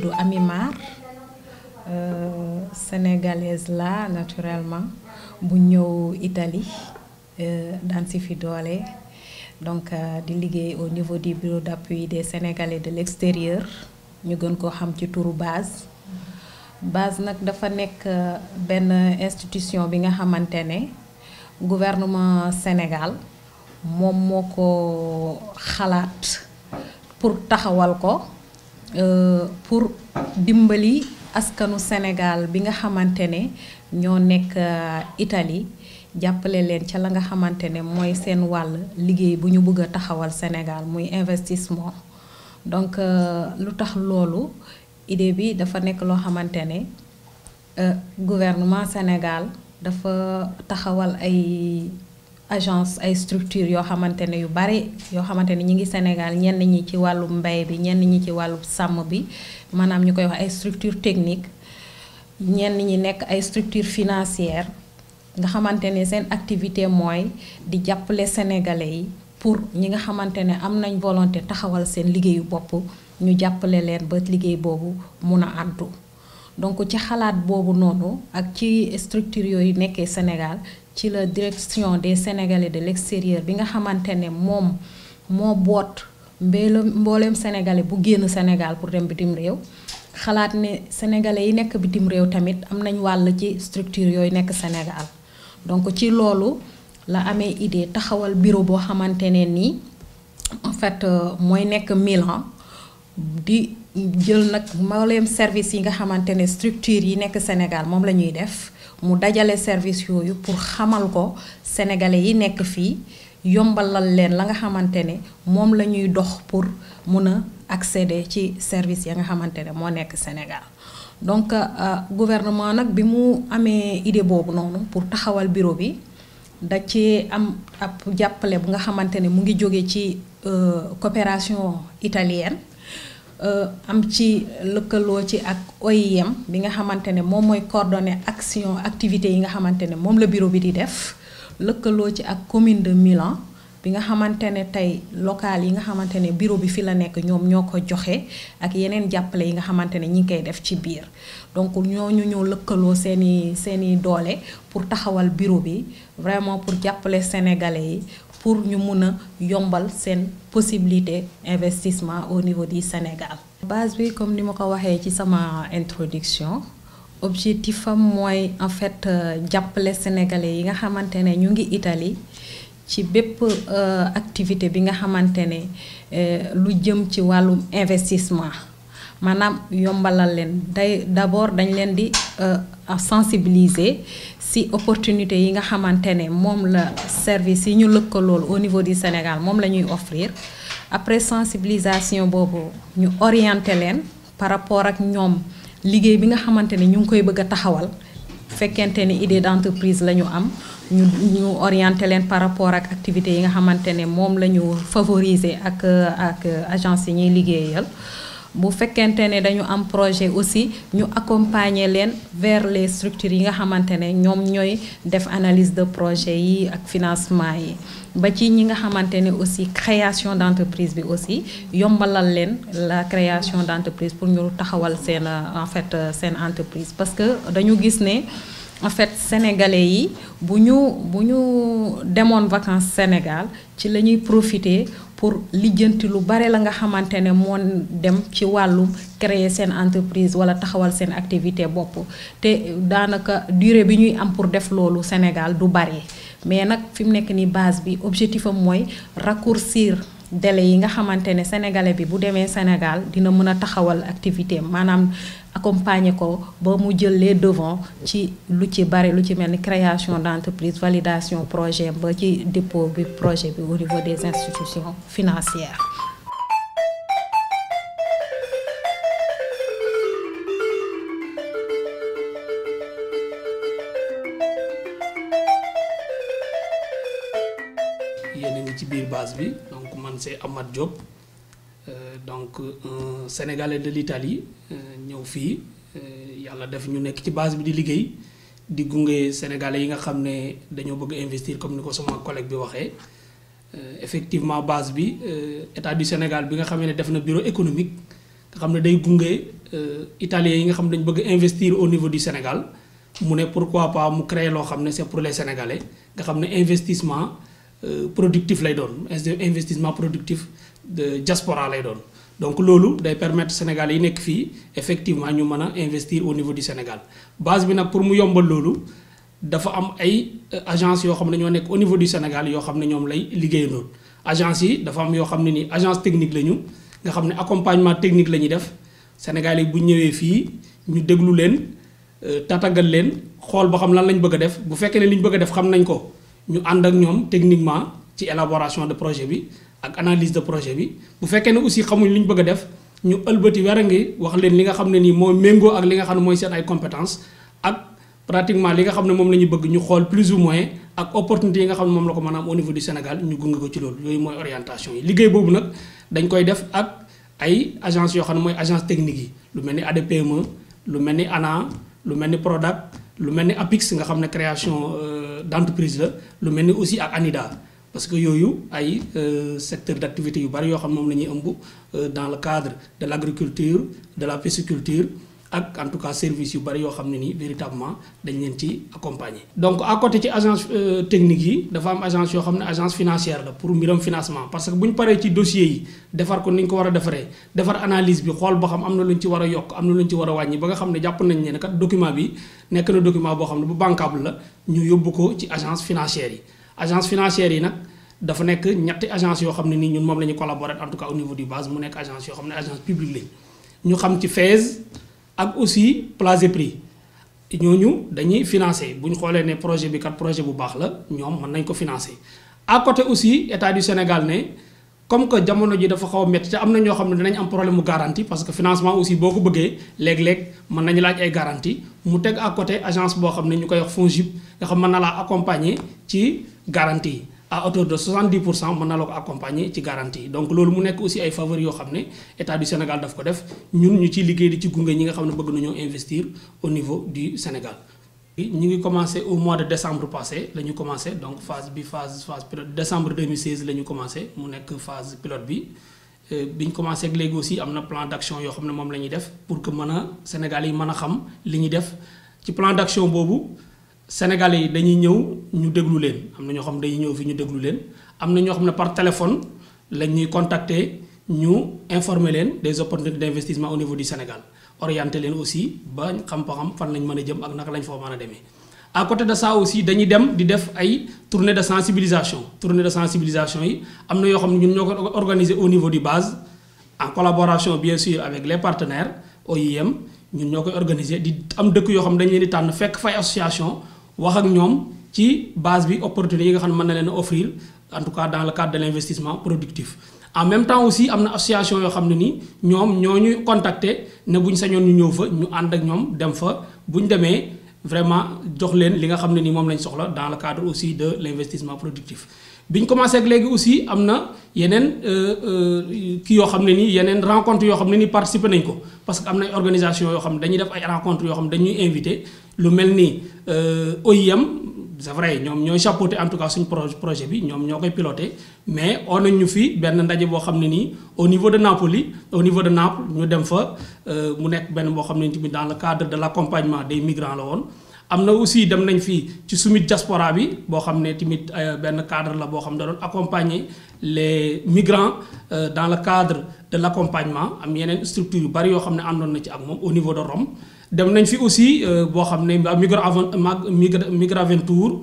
tudd Amy Mar sénégalaise la naturellement bu ñëw Italie daan si fi doole donc di liggéey au niveau du bureau d'appui des Sénégalais de l'extérieur ñu gën koo xam ci turu BASE nag dafa nekk benn institution bi nga xamante ne gouvernement Sénégal moom moo ko xalaat pour taxawal ko pour dimbali askanu Sénégal bi nga xamante ne ñoo nekk Italie jàppale leen ca la nga xamante ne mooy seen wàll liggéey bu ñu bëgg a taxawal Sénégal muy investissement donc lu tax loolu idée bi dafa nekk loo xamante ne gouvernement Sénégal dafa taxawal ay agence ay structure yoo xamante ne yu bari yoo xamante ne ñi ngi Sénégal ñenn ñi ci wàllu mbay bi ñenn ñi ci wàllu sàmm bi maanaam ñu koy wax ay structure technique ñenn ñi nekk ay structure financière nga xamante ne seen activité mooy di jàppale sénégalais yi pour ñi nga xamante ne am nañ volonté taxawal seen liggéeyu bopp ñu jàppale leen ba liggéey boobu mun a antu donc ci xalaat boobu noonu ak ci structure yooyu nekkee Sénégal ci la direction des Sénégalais de l'extérieur bi nga xamante ne moom moo boot mbooleem sénégalais bu génn Sénégal pour dem bitim réew xalaat ne sénégalais yi nekk bitim réew tamit am nañ wàll ci structure yooyu nekk Sénégal donc ci loolu la amee idée taxawal bureau boo xamante ne nii en fait mooy nekk Milan di jël nag mbooleem service yi nga xamante ne structure yi nekk Sénégal moom la ñuy def mu dajale service yooyu pour xamal ko sénégalais yi nekk fii yombalal leen la nga xamante ne moom la ñuy dox pour mun a accéder ci service ya nga xamante ne moo nekk Sénégal donc gouvernement nag bi mu amee idée boobu noonu pour taxawal bureau bi da ci am ab jàppale bu nga xamante ne mu ngi jóge ci coopération italienne am ci lëkkaloo ci ak OIM bi nga xamante ne moom mooy coordonner action activités yi nga xamante ne moom la bureau bi di def lëkkaloo ci ak commune de Milan bi nga xamante ne tey local yi nga xamante ne bureau bi fi la nekk ñoom ñoo ko joxe ak yeneen jàppale yi nga xamante ne ñi ngi koy def ci biir donc ñooñu ñoo lëkkaloo seeni doole pour taxawal bureau bi vraiment pour jàppale sénégalais yi pour ñu mun a yombal seen possibilité investissement au niveau du Sénégal. Base bi comme ni ma ko waxee ci sama introduction objectif am mooy en fait jàppale sénégalais yi nga xamante ne ñu ngi Italie ci bépp activité bi nga xamante ne lu jëm ci wàllum investissement maanaam yombalal leen d'abord dañ leen di sensibiliser ci opportunité yi nga xamante ne moom la service yi ñu lëkkalool au niveau du Sénégal moom la ñuy offrir après sensibilisation boobu ñu orienter leen par rapport ak ñoom liggéey bi nga xamante ne ñu ngi koy bëgg a taxawal fekkente ni idée d'entreprise la ñu am ñu orienter leen par rapport ak activités yi nga xamante ne moom la ñu favoriser ak agence yi ñuy liggéeyal bu fekkente ne dañu am projet aussi ñu accompagner leen vers les structures yi nga xamante ne ñoom ñooy def analyse de projet yi ak financement yi ba ci ñi nga xamante ne aussi création d'entreprise bi aussi yombalal leen la création d'entreprise pour ñu taxawal seen en fait seen entreprise parce que dañu gis ne en fait sénégalais yi bu ñu demoon vacances Sénégal ci la ñuy profiter pour lijjanti lu bare la nga xamante ne moo dem ci wàllu créer seen entreprise wala taxawal seen activité bopp te daanaka durée bi ñuy am pour def loolu Sénégal du bari mais nag fi mu nekk nii base bi objectif am mooy raccourcir délai yi nga xamante ne sénégalais bi bu demee Sénégal dina mën a taxawal activité maanaam accompagner ko ba mu jël les devants ci lu ci bari lu ci mel ni création d'entreprise validation projet ba ci dépôt bi projet bi au niveau des institutions financières. yéen a ngi ci biir base bi donc man c'est Amath Diop donc un Sénégalais de l'Italie ñëw fii yàlla def ñu nekk ci base bi di liggéey di gunge Sénégalais yi nga xam ne dañoo bëgg investir comme ni ko sama collègue bi waxee effectivement base bi état du Sénégal bi nga xam ne def na bureau économique nga xam ne day gunge italiens yi nga xam ne dañu bëgg investir au niveau du Sénégal mu ne pourquoi pas mu créer loo xam ne c'est pour les Sénégalais nga xam ne investissement productif lay doon investissement productif de diaspora lay doon. Donc loolu day permettre Sénégalais yi nekk fii effectivement ñu mën a investir au niveau du Sénégal base bi nag pour mu yombal loolu dafa am ay agence yoo xam ne ñoo nekk au niveau du Sénégal yoo xam ne ñoom lay liggéeyandoo agence yi dafa am yoo xam ne nii agence technique la ñu nga xam ne accompagnement technique la ñuy def Sénégalais yi bu ñëwee fii ñu déglu leen tatagal leen xool ba xam lan lañ bëgg a def bu fekkee ne li ñu bëgg a def xam nañ ko ñu ànd ak ñoom techniquement ci élaboration de projet bi ak analyse de projet bi bu fekkee ne aussi xamuñ li ñu bëgg a def ñu ëlbati wera ngi wax leen li nga xam ne nii mooy méngoo ak li nga xam ne mooy seen ay compétences ak pratiquement li nga xam ne moom la ñu bëgg ñu xool plus ou moins ak opportunité yi nga xam ne moom la ko mën a am au niveau du Sénégal ñu gunge ko ci loolu yooyu mooy orientation yi liggéey boobu nag dañ koy def ak ay agence yoo xam ne mooy agence technique yi lu mel ni ADPME lu mel ni ANA lu mel ni PRODAC lu mel ni APIX nga xam ne création d'entreprise la lu mel ni aussi ak ANIDA parce que yooyu ay secteur d'activité yu bari yoo xam ne moom la ñuy ëmb dans le cadre de l'agriculture de la pisciculture ak en tout cas service yu bari yoo xam ne nii véritablement dañ leen ci accompagner. Donc à côté ci agence technique yi dafa am agence yoo xam ne agence financière la pour mbiram financement parce que bu ñu paree ci dossier yi defar ko ni ñu ko war a defaree defar analyse bi xool ba xam am na lu ñu ci war a yokk am na lu ñu ci war a wàññi ba nga xam ne jàpp nañ ne kat document bi nekk na document boo xam ne bu bancable la ñu yóbbu ko ci agence financière yi. Agence financière yi nag dafa nekk ñetti agence yoo xam ne nii ñun moom la ñu collaborer en tout cas au niveau du base mu nekk agence yoo xam ne agence publique lañ ñu xam ci FAISE ak aussi Plasépris ñooñu dañuy financer bu ñu xoolee ne projet bi kat projet bu baax la ñoom mën nañ ko financer. À côté aussi état du Sénégal ne comme que jamono ji dafa xaw a métti te am na ñoo xam ne dinañ am problème mu garantie parce que financement aussi boo ko bëggee léeg-léeg mën nañu laaj ay garantie mu teg à côté agence boo xam ne ñu koy wax FONGIP nga xam mën na laa accompagner ci garantie yi à hauteur de 70% mën na la ko accompagner ci garantie yi donc loolu mu nekk aussi ay faveurs yoo xam ne état du Sénégal daf ko def ñun ñu ciy liggéey di ci gunge ñi nga xam ne bëgg nañoo investir au niveau du Sénégal. ñu ngi commencé au mois de décembre passé la ñu commencé donc phase pilote décembre 2016 la ñu commencé mu nekk phase pilote bi bi ñu commencé ak léegi aussi am na plan d'action yoo xam ne moom la ñuy def pour que mën a Sénégal yi mën a xam li ñuy def ci plan d'action boobu Sénégalais yi dañuy ñëw ñu déglu leen am na ñoo xam ne dañuy ñëw fi ñu déglu leen am na ñoo xam ne par téléphone la ñuy contacter ñu informer leen des opportunités d'investissement au niveau du Sénégal orienter leen aussi ba xam fan lañ mën a jëm ak naka lañ foo mën a demee. À côté de ça aussi dañuy dem di def ay tournées de sensibilisation yi am na yoo xam ne ñun ñoo ko organiser au niveau du base en collaboration bien sûr avec les partenaires OIM ñun ñoo koy organiser di am dëkk yoo xam ne dañu leen di tànn fekk fay association wax ak ñoom ci base bi opportunité yi nga xam ne mën na leen a offrir en tout cas dans le cadre de l'investissement productif. En même temps aussi am na association yoo xam ne ni ñoom ñoo ñuy contacter ne bu ñu sañoon ñu ñëw fa ñu ànd ak ñoom dem fa bu ñu demee vraiment jox leen li nga xam ne ni moom lañ soxla dans le cadre aussi de l'investissement productif. bi ñu commencé ak léegi aussi am na yeneen kii yoo xam ne nii yeneen rencontre yoo xam ne ni participer nañ ko parce que am na ay organisation yoo xam ne dañuy def ay rencontre yoo xam ne dañuy invité lu mel ni OIM c'est vrai ñoom ñooy chapeauté en tout cas suñu projet bi ñoom ñoo koy piloté mais on nañ ñu fi benn ndaje boo xam ne nii au niveau de Naples ñu dem fa mu nekk benn boo xam ne tamit dans le cadre de l'accompagnement des migrants la woon. am na aussi dem nañ fii ci summit diaspora bi boo xam ne tamit benn cadre la boo xam ne da doon accompagner les migrants dans le cadre de l'accompagnement am yeneen structure yu bari yoo xam ne àndoon na ci ak moom au niveau de Rome. dem nañ fi aussi boo xam ne Migraventure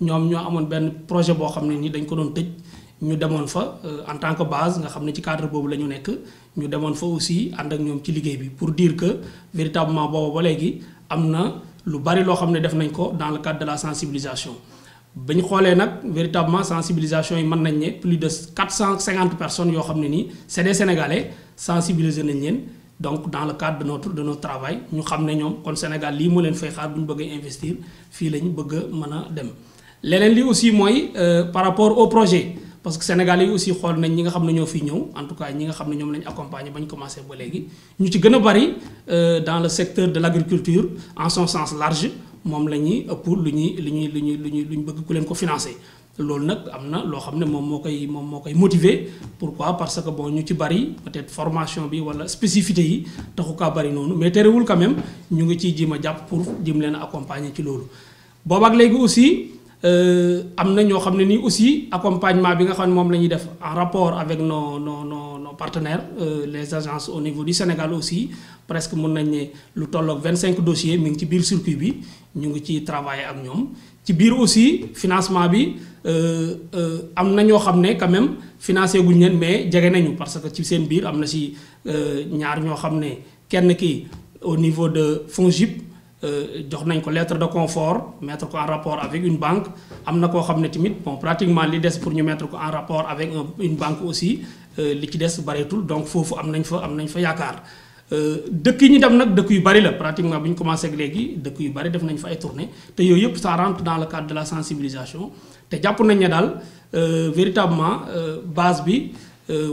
ñoom ñoo amoon benn projet boo xam ne ni dañ ko doon tëj ñu demoon fa en tant que base nga xam ne ci cadre boobu la ñu nekk ñu demoon fa aussi ànd ak ñoom ci liggéey bi pour dire que véritablement boobu ba léegi am na lu bari loo xam ne def nañ ko dans le cadre de la sensibilisation. ba ñu xoolee nag véritablement sensibilisation yi mën nañ ne plus de 450 personnes yoo xam ne nii c'est des Sénégalais sensibiliser nañ leen. Donc dans le cadre de notre travail ñu xam ne ñoom kon Sénégal lii moo leen fay xaar bu ñu bëgg a investir fii lañu bëgg a mën a dem. leneen li aussi mooy par rapport au projet parce que Sénégal yi aussi xool nañ ñi nga xam ne ñoo fi ñëw en tout cas ñi nga xam ne ñoom lañu accompagner ba ñu commencé ba léegi ñu ci gën a bari dans le secteur de l'agriculture en son sens large moom la ñuy ëpp lu ñu bëgg ku leen ko financer. loolu nag am na loo xam ne moom moo koy motiver. Pourquoi? Parce que bon ñu ci bari peut-être formation bi wala spécificité yi taxu kaa bari noonu mais terewul quand même ñu ngi ciy jéem a jàpp pour jëm leen accompagner ci loolu. Boobaak léegi aussi am na ñoo xam ne nii aussi accompagnement bi nga xam ne moom la ñuy def en rapport avec nos partenaires les agences au niveau du Sénégal aussi presque mën nañ ne lu tolloog 25 dossiers mi ngi ci biir circuit bi ñu ngi ciy travailler ak ñoom. Ci biir aussi financement bi am na ñoo xam ne quand même financé guñ leen mais jege nañu parce que ci seen biir am na si ñaar ñoo xam ne kenn ki au niveau de FONGIP jox nañ ko lettre de confort mettre ko en rapport avec une banque am na koo xam ne tamit bon pratiquement li des pour ñu mettre ko en rapport avec une banque aussi li ci des bareetul donc foofu am nañ fa yaakaar. Dëkk yi ñu dem nag dëkk yu bari la pratiquement bi ñu commencé ak léegi dëkk yu bari def nañ fa ay tournées te yooyu yëpp ça rentre dans le cadre de la sensibilisation te jàpp nañ ne daal véritablement base bi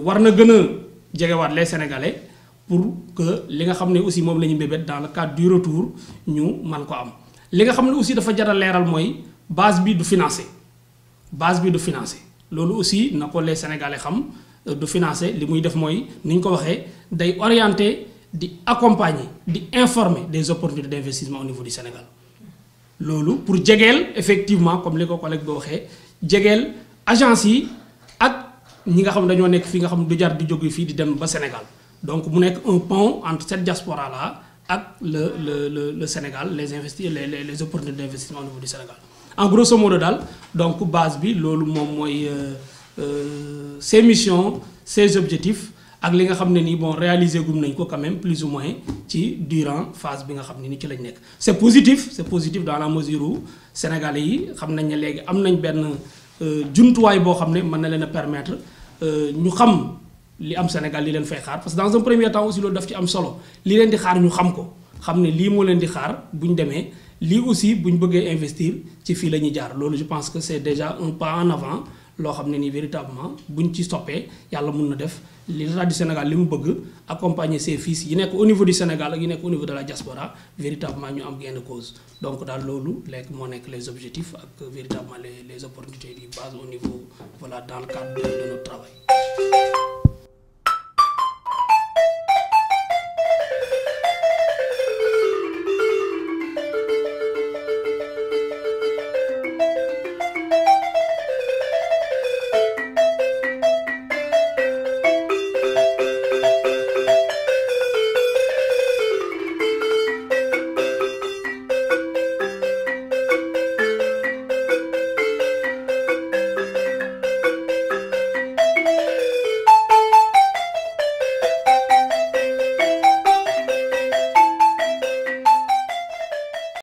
war na gën a jegewaat les Sénégalais pour que li nga xam ne aussi moom la ñu mbébét dans le cadre du retour ñu man ko am. Li nga xam ne aussi dafa jar a leeral mooy base bi du financé loolu aussi na ko les Sénégalais xam du financé li muy def mooy ni ñu ko waxee day orienté. Di accompagner di informer des opportunités d'investissement au niveau du Sénégal loolu pour jegeel effectivement comme li ko collègue bi waxee jegeel agence yi ak ñi nga xam ne dañoo nekk fii nga xam ne du jar di jóge fii di dem ba Sénégal donc mu nekk un pont entre cette diaspora là ak le Sénégal les opportunités d'investissement au niveau du Sénégal en grosso modo daal donc base bi loolu moom mooy ses missions ses objectifs. Ak li nga xam ne nii bon réalisé gum nañ ko quand même plus ou moins ci durant phase bi nga xam ne ni ci lañ nekk. C'est positif dans la mesure où Sénégalais yi xam nañ ne léegi am nañ benn jumtuwaay boo xam ne mën na leen a permettre ñu xam li am Sénégal li leen fay xaar parce que dans un premier temps aussi loolu daf ci am solo li leen di xaar ñu xam ko xam ne lii moo leen di xaar bu ñu demee lii aussi bu ñu bëggee investir ci fii la ñuy jaar loolu je pense que c'est déjà un pas en avant. Loo xam ne nii véritablement buñ ci stoppé yàlla mun na def l'État du Sénégal li mu bëgg accompagner ses fils yi nekk au niveau du Sénégal ak yi nekk au niveau de la diaspora véritablement ñu am gain de cause donc daal loolu léegi moo nekk les objectifs ak véritablement les opportunités di base au niveau voilà dans le cadre de notre travail.